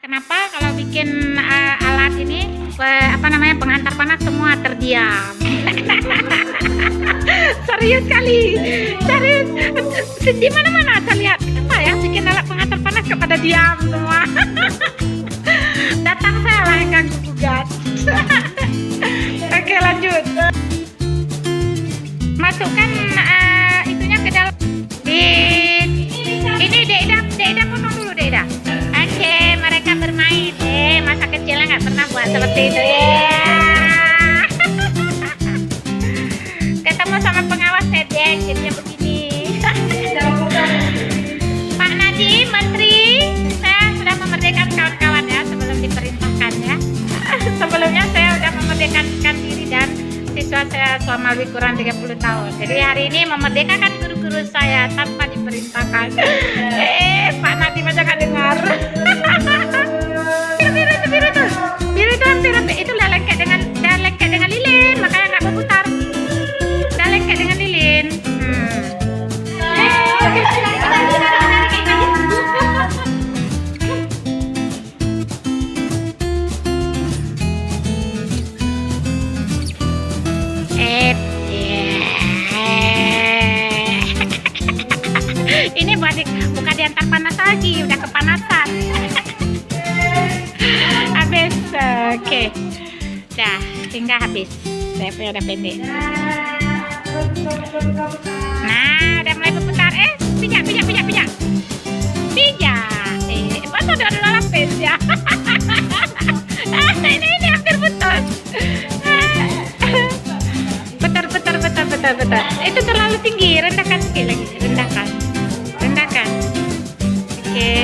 Kenapa kalau bikin alat ini penghantar panas semua terdiam? Serius kali, serius. Di mana-mana saya lihat. Kenapa ya bikin alat penghantar panas kepada diam semua? Datang saya lah yang ganggu gugat. Oke, lanjut. Masukkan itunya ke dalam. Ini Deda potong dulu Deda. Oke, mereka bermain. Masa kecilnya nggak pernah buat seperti itu ya. Ketemu sama pengawas sedeng, jadinya begini. Pak Nadiem, Menteri, saya sudah memerdekakan kawan-kawan ya sebelum diperintahkan ya. Sebelumnya saya sudah memerdekakan diri dan siswa saya selama lebih kurang 30 tahun. Jadi hari ini memerdekakan guru-guru saya tanpa diperintahkan. Pak Nadiem aja nggak dengar. Biru itu udah lengket dengan lilin, makanya nggak berputar. Udah lengket dengan lilin. Ini bukan diantar panas lagi, udah kepanasan. Habis, oke. Dah, hingga habis. Saya punya udah pendek. Nah, udah mulai berputar. Pijak. Masa udah lapis ya? Ini hampir putus. Betul. Itu terlalu tinggi, rendahkan sedikit lagi. Rendahkan. Oke.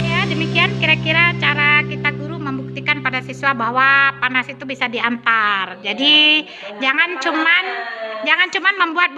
Ya, demikian kira-kira cara kita guru membuktikan pada siswa bahwa panas itu bisa diantar. Jadi jangan cuman membuat